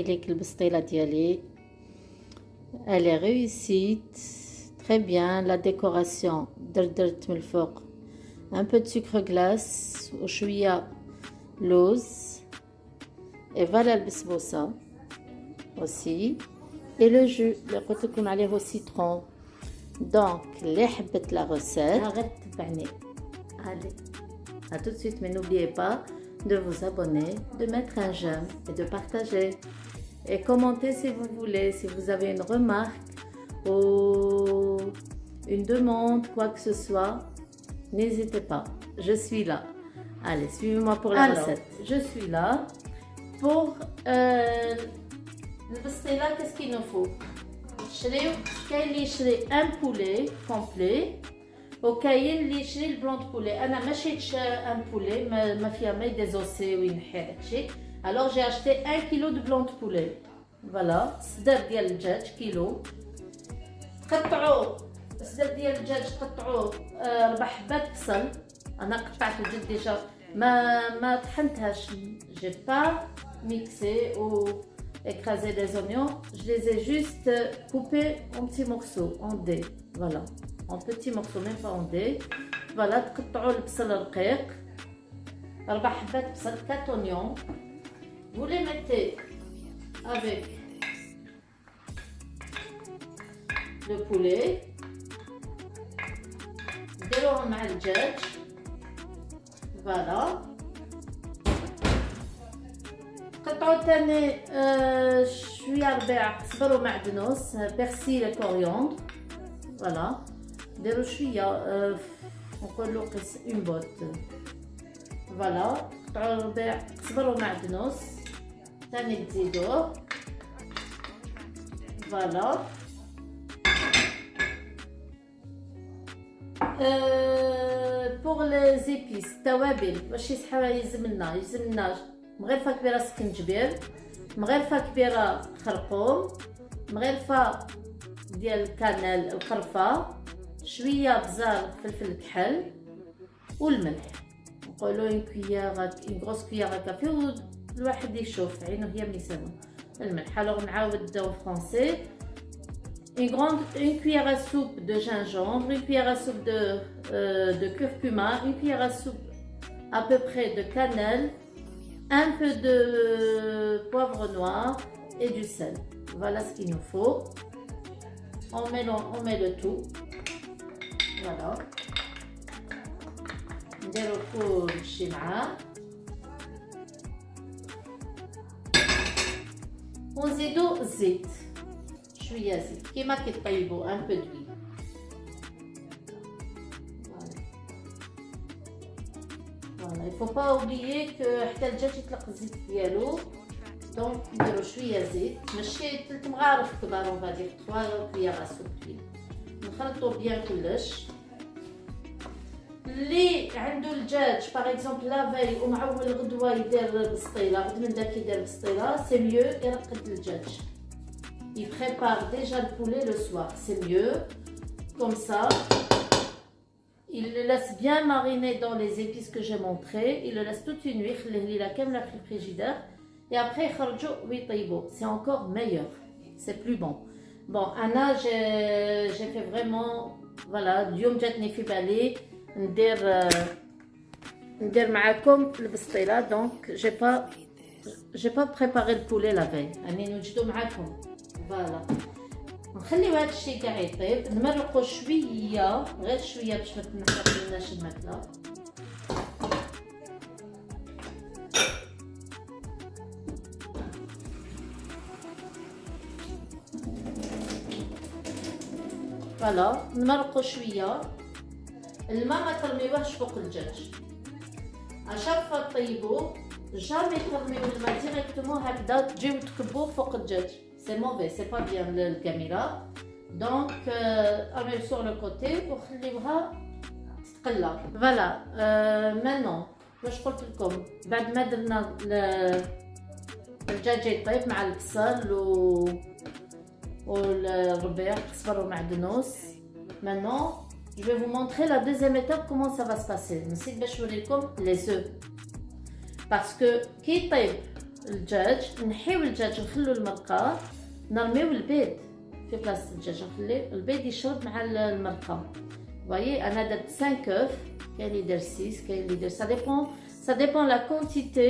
نوريلك البسطيله ديالي. elle est réussite très bien. la décoration درت من الفوق un peu de sucre glace وشويه لوز et voilà البسبوسه aussi et le jus اللي قلت لكم عليه هو citron. donc اللي حبت la recette غير تبعني. allez à tout de suite, mais n'oubliez pas de vous abonner, de mettre un j'aime et de partager et commenter si vous voulez, si vous avez une remarque ou une demande, quoi que ce soit, n'hésitez pas, je suis là. Allez, suivez-moi pour la recette. Je suis là pour le pastilla. Qu'est-ce qu'il nous faut? Un poulet complet. وكاين اللي يشري البلون دو بولي. انا ما شريتش ان بولي ما فيها ما يديزوسي وينحي داكشي. الوغ جي اشتي 1 كيلو دو بلون دو بولي. فوالا صدر ديال الدجاج كيلو. قطعوا الصدر ديال الدجاج قطعوه 4 حبات بصل. انا قطعته جد ديجا ما طحنتهاش. جي با ميكسي او écraser des oignons, je les ai juste coupés en petits morceaux, en dés, voilà, en petits morceaux, même pas en dés. Voilà, تقطعوا البصل رقيق 4 حبات بصل 4 oignons. Vous les mettez avec le poulet, ديروهم مع الدجاج. Voilà. قطعوا تاني شويه ربيع صبر ومعدنوس بيرسيل كوريوندر. فوالا ديروا شويه نقولوا قيس اون بوت. فوالا قطعوا ربيع صبر ومعدنوس تاني تزيدوه. فوالا بوغ لي زيبيس التوابل واش يلزمنا مغرفه كبيره سكنجبير، مغرفه كبيره خرقوم، مغرفه ديال الكانيل القرفه، شويه بزار فلفل كحل والملح. نقولوا اون غروس كويير كافي والواحد يشوف عينه هي ميسانو الملح. الوغ نعاود اون فرونسي une cuillère à soupe de gingembre, une cuillère à soupe de curcuma, une cuillère à soupe à peu près de cannelle, un peu de poivre noir et du sel. Voilà ce qu'il nous faut. On met le tout. Voilà. نديرو كلشي معاه ونزيدو الزيت شويه زيت كيما كيطيبوا ان بو دوي. فوالا il faut pas oublier que حتى الدجاج يطلق الزيت ديالو. دونك نديرو شويه زيت ماشي 3 مغارف كبار اون فادير 3 كويير اسوب كبير. نخلطو بيان كلش. اللي عنده الدجاج باغ اكزومبل لافاي ومعول غدوه يدير بسطيله غد من داك يدير بسطيله سي ميو يرقد الدجاج. Il prépare déjà le poulet le soir, c'est mieux. Comme ça, il le laisse bien mariner dans les épices que j'ai montré. Il le laisse toute une nuit, il a comme la frigidaire. Et après, c'est encore meilleur, c'est plus bon. Bon, Anna, j'ai fait vraiment, voilà, اليوم جاتني في بالي ندير معاكم البسطيله. donc j'ai pas préparé le poulet la veille. راني نوجدو معاكم. فوالا نخليو هذا الشيء كاع يطيب. نمرقو شويه غير شويه باش ما تنحرقلناش الماكله. فوالا نمرقو شويه. الماء ما ترميوهش فوق الدجاج. اشاك فوا طيبوه جامي ترميو الماء ديريكتومون هكذا تجيو تكبوه فوق الدجاج. C'est mauvais, c'est pas bien le caméra. Donc, on sur le côté pour خليوها تتقلى. Voilà. Maintenant, واش قلت لكم بعد ما درنا الدجاج يطيب مع البصل والربيع صفر ومعدنوس. Maintenant, je vais vous montrer la deuxième étape comment ça va se passer. نسيت باش نوريكم les œufs. Parce que كي يطيب الدجاج، نحيو الدجاج نخلو المرقه، نرميو البيض في بلاصه الدجاج، نخلي البيض يشرب مع المرقه. فوايي انا درت 5 œufs، كاين اللي دار 6 كاين اللي دار ça dépend la quantité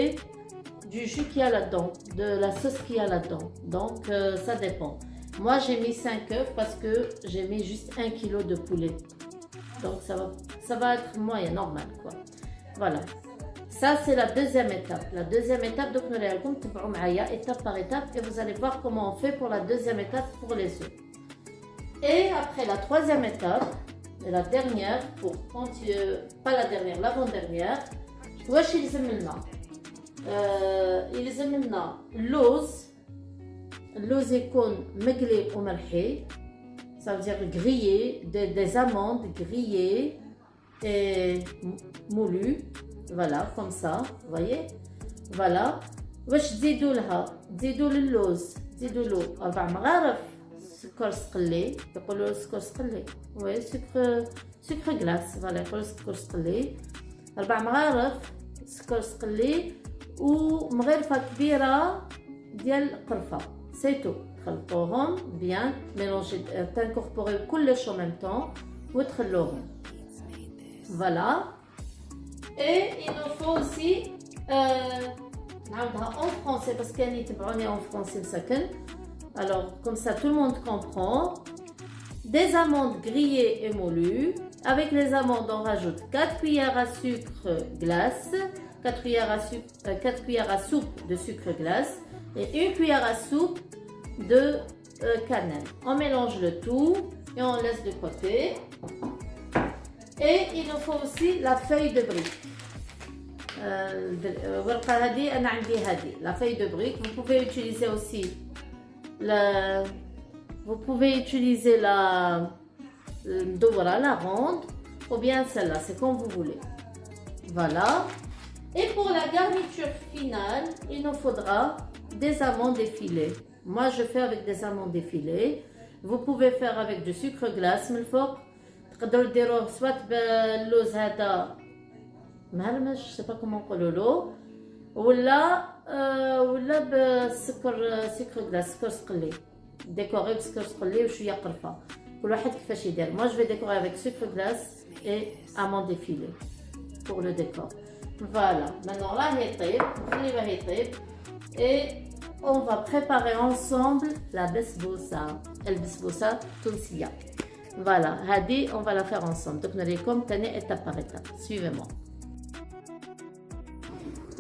du jus qu'il y a là-dedans, de la sauce qu'il y a là-dedans. Donc ça dépend. Moi j'ai mis 5 œufs parce que j'ai mis juste 1 kg de poulet. Donc ça va être moyen, normal quoi. Voilà. Ça c'est la deuxième étape. La deuxième étape, donc nous allons voir étape par étape et vous allez voir comment on fait pour la deuxième étape pour les œufs. Et après la troisième étape, et la dernière, pas la dernière, l'avant-dernière, واش يلزم لنا؟ يلزم لنا اللوز يكون مقلي ومرحي، ça veut dire grillé, des amandes grillées et moulues, voilà comme ça, vous voyez, voilà. واش تزيدوا لها؟ تزيدوا للوز تزيدوا له 4 مغارف سكر صقلي، يقولوا سكر صقلي، وي سكر غلاس، فوالا يقولوا سكر صقلي، 4 مغارف سكر صقلي ومغرفه كبيره ديال قرفه، سي تو. تخلطوهم بيان، ميلونجي، تنكوربوريو كلش او ميم طون وتخلوهم، فوالا. اي il nous faut aussi نعاودها en français parce كاين يتبعوني en français مسكن. Alors comme ça tout le monde comprend. Des amandes grillées et moulues. Avec les amandes, on rajoute 4 cuillères à sucre glace, 4 cuillères à soupe de sucre glace et 1 cuillère à soupe de cannelle. On mélange le tout et on laisse de côté. Et il nous faut aussi la feuille de brique. La feuille de brique. Vous pouvez utiliser aussi la ronde ou bien celle-là, c'est comme vous voulez. Voilà. Et pour la garniture finale, il nous faudra des amandes effilées. Moi, je fais avec des amandes effilées. Vous pouvez faire avec du sucre glace من الفوق. تقدروا ديروه soit باللوز هذا مهرمش، je sais pas comment نقولوا له، ولا بالسكر، سكر غلاس، سكر صقلي، ديكوري بسكر صقلي وشويه قرفه. كل واحد كيفاش يدير. Moi je vais décorer avec sucre glace et amandes effilées pour le décor. Voilà. Maintenant là يطيب، نخليوه يطيب et on va préparer ensemble la بسبوسه، البسبوسه التونسيه. Voilà, هذه on va la faire ensemble. Donc نوريكم تاني étape par étape. Suivez-moi.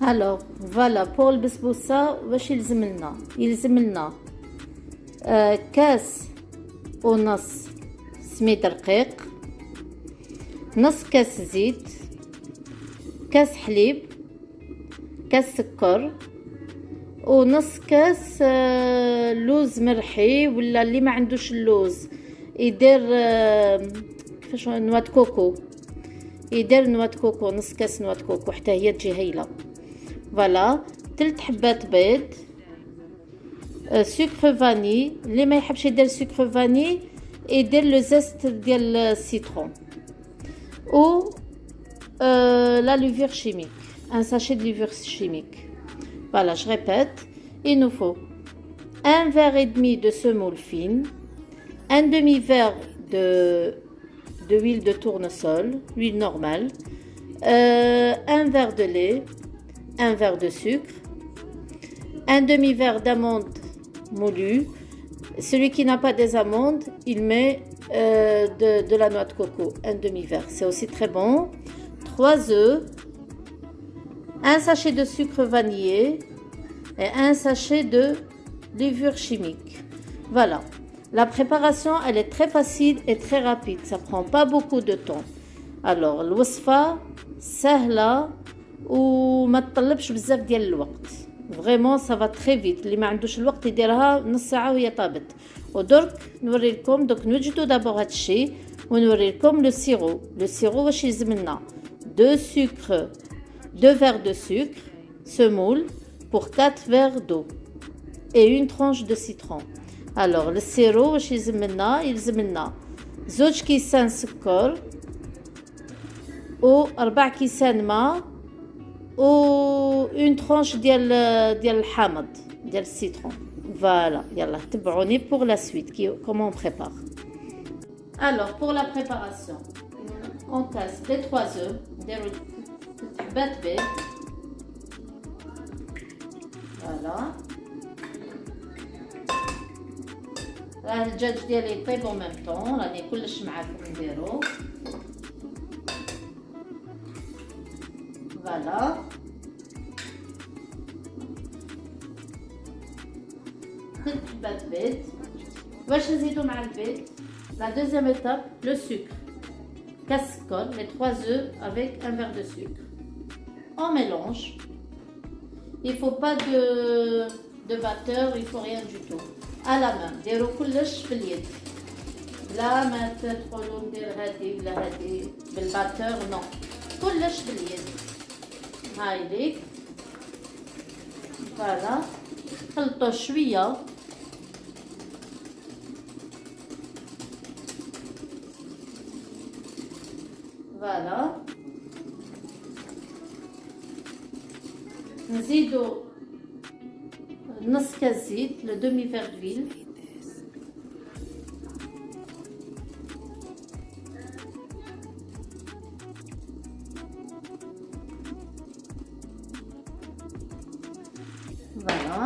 Alors voilà pour البسبوسه واش يلزم لنا؟ يلزم لنا كاس ونص سميد رقيق، نص كاس زيت، كاس حليب، كاس سكر، ونص كاس لوز مرحي، ولا اللي ما عندوش اللوز يدير كيفاش نواه كوكو، يدير نواه كوكو، نص كاس نواه كوكو حتى هي تجي هايله. فوالا 3 حبات بيض، سكر فاني، اللي ما يحبش يدير سكر فاني يدير لو زست ديال السيترون، و la levure chimique, un sachet de levure chimique. Voilà, je répète, il nous faut 1 verre et demi de semoule fine, un demi-verre de huile de tournesol, huile normale, un verre de lait, un verre de sucre, un demi-verre d'amandes moulues. Celui qui n'a pas des amandes, il met de la noix de coco, un demi-verre, c'est aussi très bon. 3 œufs, un sachet de sucre vanillé et un sachet de levure chimique. Voilà. La préparation, elle est très facile et très rapide. Ça prend pas beaucoup de temps. Alors, الوصفة سهلة وما تطلبش بزاف ديال الوقت. Vraiment, ça va très vite. اللي ما عندوش الوقت يديرها نص ساعة وهي طابت. ودرك نوري لكم، دوك نوجدوا دابور هاد الشيء ونوري لكم لو سيرو. لو سيرو واش يلزم لنا؟ 2 verres de sucre semoule pour 4 verres d'eau et une tranche de citron. Alors le sirop واش يلزم لنا 2 كيسان سكر و 4 كيسان ماء و une tranche ديال الحامض ديال السيترون. Voilà, يلا تبعوني pour la suite comment on prépare. Alors pour la préparation, on casse les 3 œufs, نديرو حبات بيض. Voilà. راه الدجاج ديالي يطيب en même temps، راني كلش معاكم نديرو. Voilà. حبات بيض. واش نزيدو مع البيض؟ La deuxième étape, le sucre. Casse-colle, les 3 œufs avec un verre de sucre. On mélange. Il ne faut pas de batteur, il ne faut rien du tout. À la main. ديرو كلش باليد. لا ما تدخلوا ندير هادي ولا هادي بالباتور، نو. كلش باليد. هاي ليك. فوالا. خلطوا شوية. Voilà. نزيدو نص كاس زيت، le demi verre d'huile. Voilà.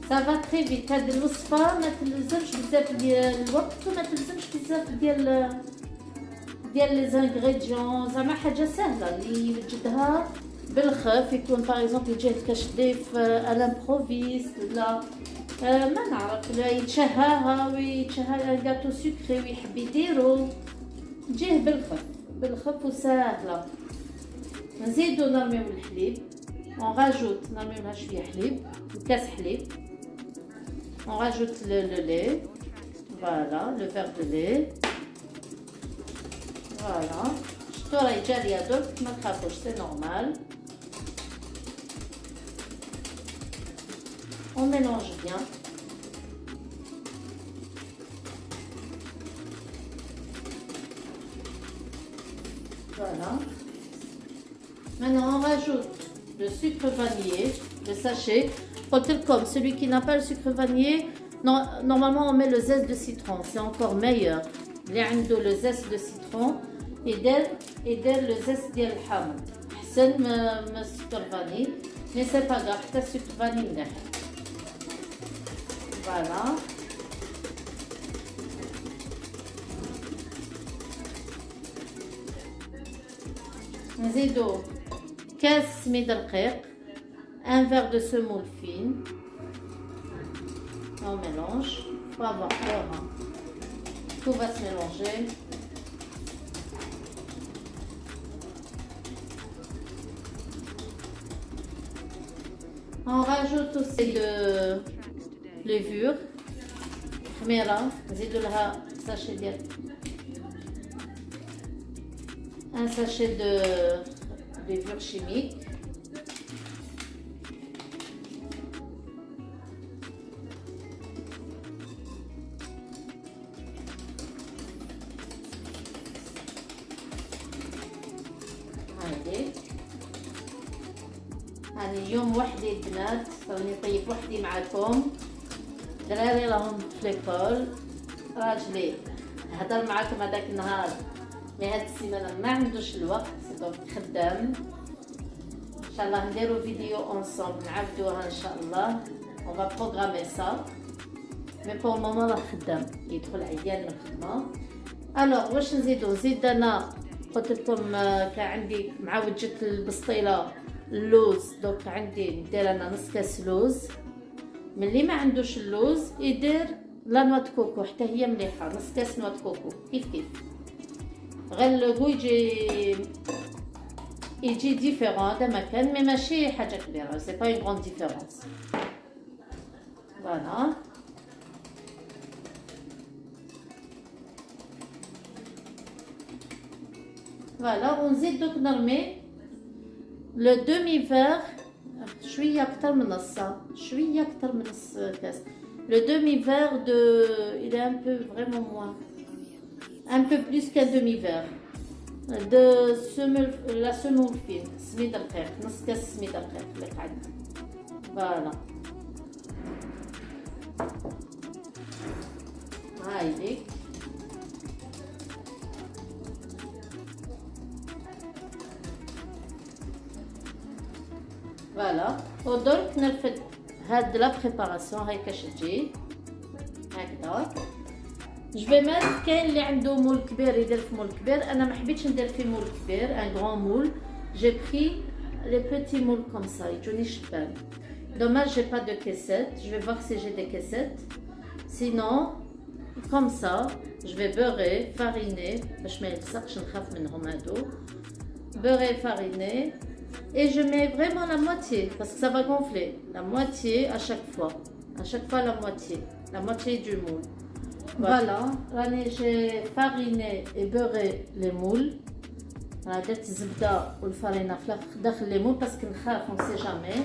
Ça va très vite. هاد الوصفة ما تلزمش بزاف ديال الوقت وما تلزمش بزاف ديال لي زانغريديون، زعما حاجة سهلة اللي يوجدها بالخف. يكون باغ اكزومبل يجيه كشريف الامبروفيست ولا ما نعرف، ولا يتشهاها ويتشهى غاتو سكري ويحب يديرو، تجيه بالخف وسهلة. نزيدو نرميو الحليب، on rajoute نرميو لها شوية حليب، كاس حليب. On rajoute le lait, voilà, le verre de lait, voilà. Je t'aurai déjà dit à d'autres, ma crapoche, c'est normal. On mélange bien. Voilà. Maintenant, on rajoute le sucre vanillé, le sachet. Comme celui qui n'a pas le sucre vanillé, normalement on met le zeste de citron, c'est encore meilleur. Le zeste de citron et le zeste de l'hamd. C'est le sucre vanille, mais c'est pas grave, c'est le sucre vanille. Voilà. نزيدو كاس سميد رقيق، un verre de semoule fine. On mélange, faut avoir peur, hein. Tout va se mélanger. On rajoute aussi de levure خميرة، نزيدو لها sachet ديال un sachet de levure chimique. هاني اليوم وحدي البنات، راني طيب وحدي معكم. دراري راهم في ليكول، راجلي هضر معكم هذاك النهار، مي هاد السيمانه ما عندوش الوقت دونك خدام. ان شاء الله نديرو فيديو اونصومبل نعاودوها ان شاء الله. اون فا بروغرامي سا، مي بور المومون راه خدام، يدخل عيان من الخدمه. الوغ واش نزيد انا قلت لكم كان عندي مع وجه البسطيله اللوز، دوك عندي ندير انا نص كاس لوز. ملي ما عندوش اللوز يدير لا نوا كوكو، حتى هي مليحه، نص كاس نوا كوكو كيف غير لو يجي ديفيرون. هذا ما كان مي ماشي حاجه كبيره، سي با اون غون ديفيرونس. فوالا فوالا ونزيد دوك نرمي لو دومي فير، شويه اكثر من نصها، شويه اكثر من نص كاس. لو دومي فير دو il est un peu vraiment moins un peu plus qu'un demi-verre de la semoule fine, سميد رقيق, نص كاس سميد رقيق اللي قعدنا. فوالا هايليك. فوالا ودرك نرفد هاد لا بريباراسيون هاي كاش تجي هكذا. جو في ميت كاين اللي عنده مول كبير يدير في مول كبير، انا ما حبيتش ندير في مول كبير ان غران مول. جي بري لي بوتي مول كوم سا يجوني شبان. دوماج جي با دو كيسيت، جو في فوار سي جي دي كيسيت، سينون كوم سا جو في بوري فاريني باش ما يلصقش، نخاف منهم هادو. Beurrer fariné et je mets vraiment la moitié parce que ça va gonfler. La moitié à chaque fois la moitié du moule. Voilà, j'ai fariné et beurré les moules. درت الزبده والفرينه في داخل لي مول باسكو نخاف on sait jamais.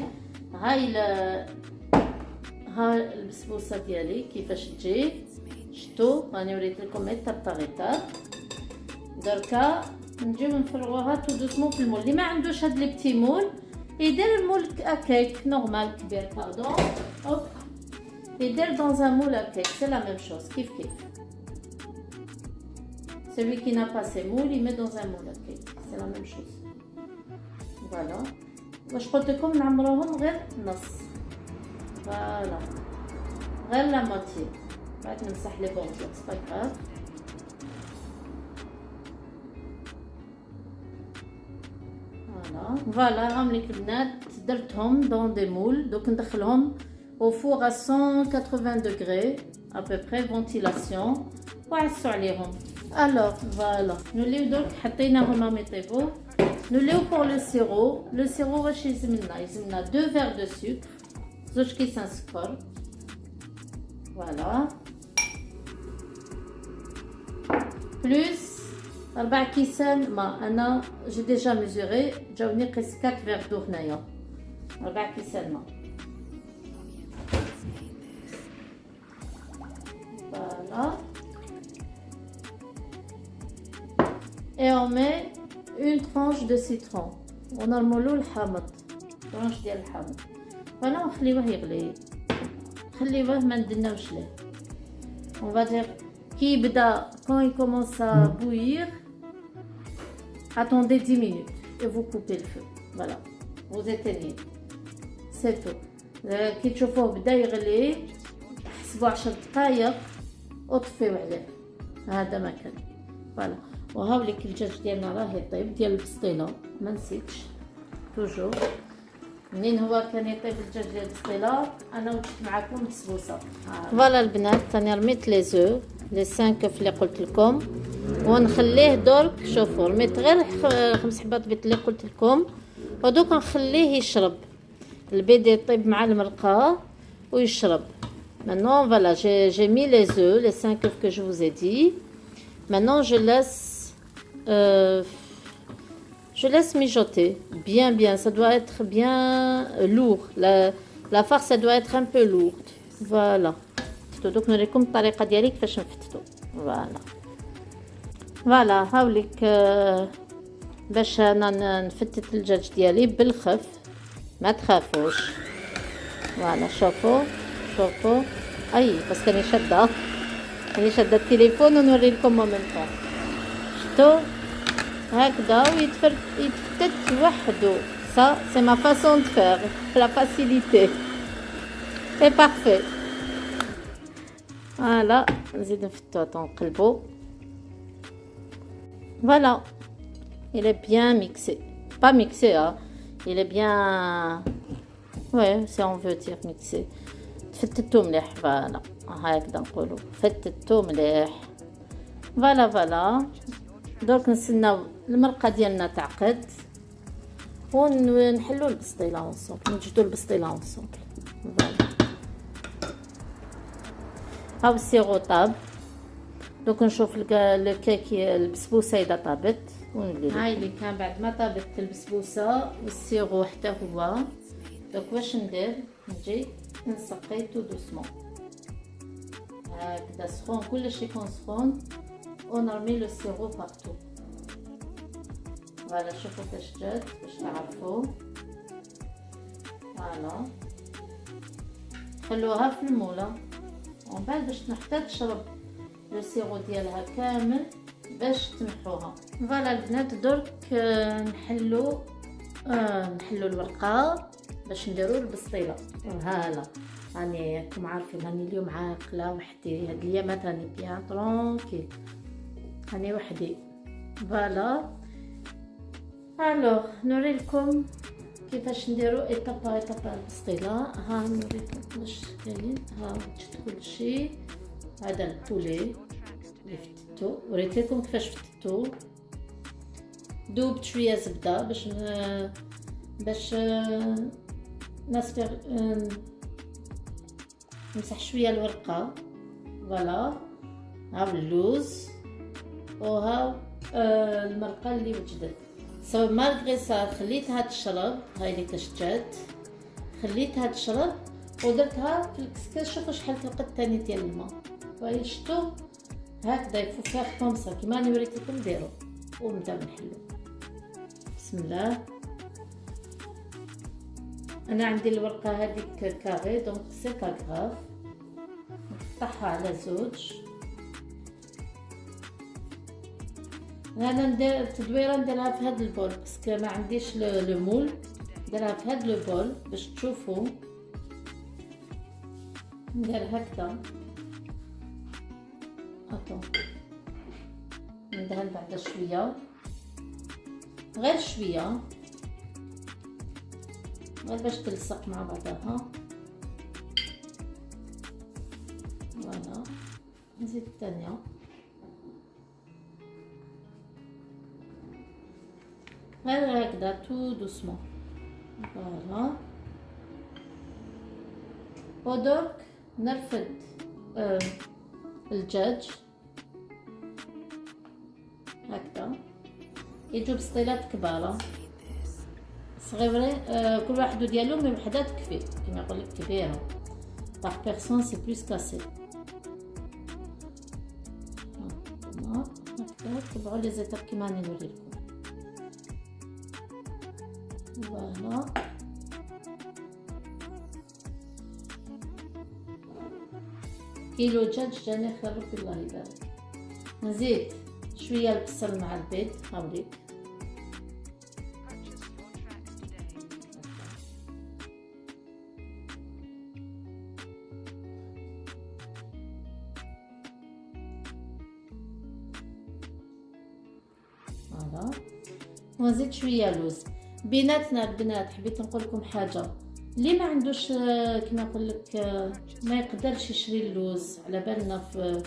هاي البسبوسه ديالي كيفاش تجي شتو، راني وريت لكم ايتاب باغ ايتاب. دركا نجيو نفرغوها تو دوسمون في المول. اللي ما عندوش هاد لي بتي مول يدير المول كيك نورمال كبير باردون، هوب يدير دون ان مول كيك. سي لا ميم شوز كيف كيف. Celui qui n'a pas ses moules, il met dans un moule à cake. C'est la même chose. Voilà. واش قلت لكم نعمروهم غير نص. فوالا غير لا موتي. بعد نمسح لي بونجور سي با غراف. فوالا راهم ليك البنات درتهم دون دي مول. دوك ندخلهم au four à 180 degrés à peu près ventilation وعسوا عليهم. alors voilà نوليو درك حطيناهم يطيبوا. نوليو pour le sirop. le sirop واش يلزمنا 2 verres de sucre، زوج كيسان سكر. فوالا بلس 4 كيسان ما. انا جي ديجا ميزوري جاوني قيس 4 verres دو هنايا. 4 كيسان ما. Voilà. Et on met une tranche de citron. On a le الحامض. tranche ديال الحامض. فوالا ونخليوه يغلي. نخليوه ما ندناوش ليه. On va dire كي يبدا quand il commence à bouillir, attendez 10 minutes et vous coupez le feu. Voilà. Vous éteignez. C'est tout. كي تشوفوه بدا يغلي حسبوا 10 دقائق وطفيو عليه. هذا ما كان. فوالا وهاوليك الدجاج ديالنا راه يطيب ديال البسطيله ما نسيتش توجور. منين هو كان يطيب الدجاج ديال البسطيله انا وجدت معكم البسبوسه. فوالا البنات راني رميت لي زو لي 5 اللي قلت لكم ونخليه درك. شوفوا رميت غير 5 حبات بيض اللي قلت لكم ودوك نخليه يشرب البيض يطيب مع المرقه ويشرب. Maintenant, voilà, j'ai mis les œufs, les 5 œufs que je vous ai dit. Maintenant, je laisse mijoter. Bien, ça doit être bien lourd. La farce, ça doit être un peu lourde. Voilà. Donc, nous allons الطريقة ديالي كيفاش نفتتو. Voilà. Voilà, هاوليك باش انا نفتت الدجاج ديالي بالخف. ما تخافوش. Voilà, شوفوا اي بس كاني شاده التليفون ونوري لكم مومنتون. شفتوا هكذا ويتفتت وحده. ça c'est ma façon de faire, la facilité. c'est parfait. voilà نزيد نفتو نقلبو. voilà il est bien mixé, pas mixé hein. il est bien ouais si on veut dire mixé. فتتو مليح. فوالا هكذا نقولوا فتتو مليح. فوالا درك نستناو المرقه ديالنا تعقد ونحلو البسطيله اونصومبل. نجدو البسطيله اونصومبل. فوالا هاو السيرو طاب. دوك نشوف الكيك البسبوسه اذا طابت ونولي. هاي اللي كان بعد ما طابت البسبوسه والسيرو حتى هو. دوك واش ندير؟ نجي نسقي تو دوسمون هكذا سخون كلشي يكون سخون ونرمي لو سيرو بارتو. فوالا شوفوا كيفاش جات باش تعرفوا. فوالا خلوها في الموله ومن بعد باش حتى تشرب لو سيرو ديالها كامل باش تمحوها. فوالا البنات درك نحلو الورقه باش نديرو البسطيله. هالا راني راكم عارفين راني اليوم عاقله وحدي، هاد الايامات راني بيان طرونكيل، راني وحدي. فوالا الوغ نوريلكم كيفاش نديرو ايطابا البسطيله. ها نوريكم كيفاش كاين. ها شفت كلشي. هذا البولي اللي فتتو، وريت لكم كيفاش فتتو. دوبت شويه زبده باش نسفر نمسح شويه الورقه. فوالا هاو اللوز وهاو المرقه اللي وجدت. سو مالغري سا خليتها تشرب، هاي اللي كاش جات خليتها تشرب ودرتها في الكسكاس. شوفوا شحال تلقت ثاني ديال الماء. فهي شفتوا هكذا يفو فيغ كومسا كيما راني وريت لكم ديروا ونبداو نحلو. بسم الله. انا عندي الورقه هذيك كاري دونك سي با غراف، نقطعها على زوج. انا ندير التدويره نديرها في هذا البول باسكو ما عنديش لو مول، نديرها في هذا البول باش تشوفوا. ندير هكذا اطو ندهن بعد شويه، غير شويه غير باش تلصق مع بعضها. فوالا نزيد الثانيه. غير هكذا تو دوسمون. فوالا ودرك نرفد الدجاج هكذا. يجوا بسطيلات كباره صغيرين، كل واحد ديالهم من وحده تكفي كما يقول لك كبيره باغ بيرسون سي بلوس كاسي. هكذا تبعوا لي زيتاب كيما راني نوريلكم. فوالا كيلو دجاج جاني خير ربي الله يبارك. نزيد شويه البصل مع البيض. هاوليك فوالا ونزيد شويه لوز. بيناتنا البنات حبيت نقول لكم حاجه، اللي ما عندوش كما نقول لك ما يقدرش يشري اللوز، على بالنا في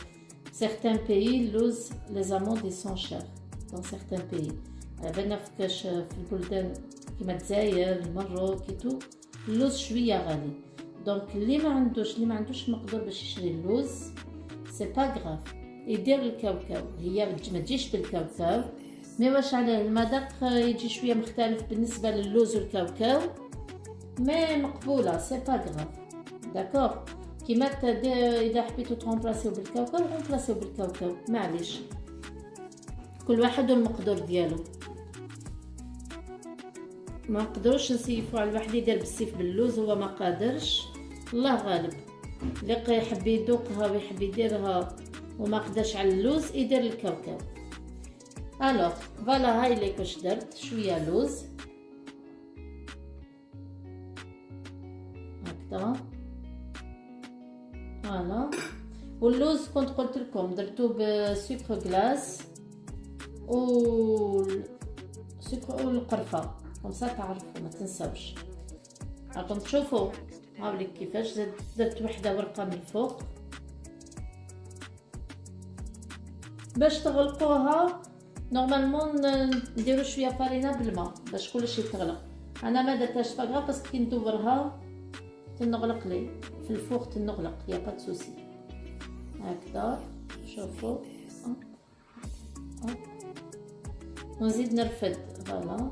certains pays اللوز لي زاموند ils sont chers dans certains pays. على بالنا في البلدان كيما الجزائر المغرب كيتو اللوز شويه غالي. دونك اللي ما عندوش مقدور باش يشري اللوز سي با غراف يدير الكاوكاو. هي ما تجيش بالكاوكاو مي واش عليه المذاق يجي شويه مختلف بالنسبه للوز والكاوكاو، مي مقبوله سي با غراف. داكور كيما اذا حبيتو ترومبلاسيو بالكاوكاو رومبلاسيو بالكاوكاو معليش، كل واحد والمقدور ديالو. ما نقدروش نسيفو على الواحد يدير بالسيف باللوز هو ما قادرش، الله غالب. اللي يحب يذوقها ويحب يديرها وما قدرش على اللوز يدير الكاوكاو. الوغ فوالا هاي اللي كاش درت شويه لوز هكذا. فوالا واللوز كنت قلت لكم درتو بسكر غلاس و سكر والقرفه كمسا تعرفوا ما تنساوش. راكم تشوفوا هاوليك كيفاش درت وحده ورقه من الفوق باش تغلقوها. نورمالمون نديرو شويه فارينه بالماء باش كلشي تغلق. انا ما درتهاش باغا باسكو كي ندورها تنغلق لي في الفوق تنغلق يا با سوسي. هكذا شوفوا ونزيد نرفد. فوالا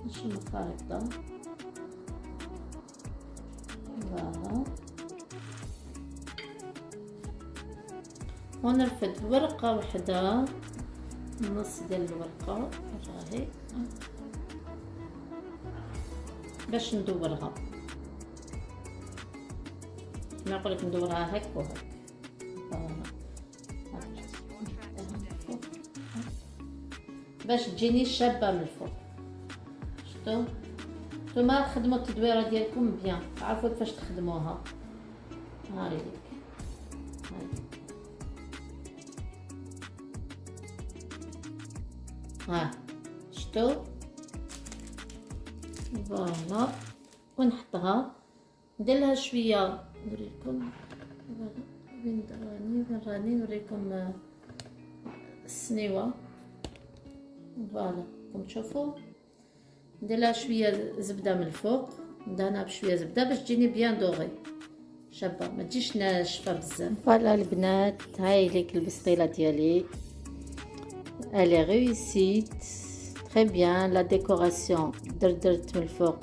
نشمخها هكذا. فوالا ونرفد ورقة وحدة، نص ديال الورقة راهي باش ندورها. ما نقولك ندورها هك وهك. باش تجيني شابة من الفوق. شفتو؟ نتوما خدموا التدويره ديالكم بيان، تعرفوا كيفاش تخدموها. هاي ها شفتو؟ فوالا، ونحطها ندير لها شويه، نوريكم وين راني نوريكم السنيوه. فوالا كم تشوفوا، ندير لها شويه زبده من الفوق، ندهنها بشويه زبده باش تجيني بيان دوغي شابه، ما تجيش ناشفه بزاف. فوالا البنات، هاي ليك البسطيله ديالي، elle est réussie très bien. La décoration درت من الفوق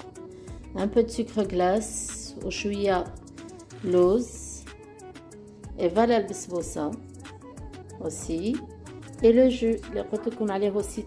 un peu de sucre glace وشويه لوز، et voilà البسبوسه aussi، et le jus اللي قلت لكم عليه aussi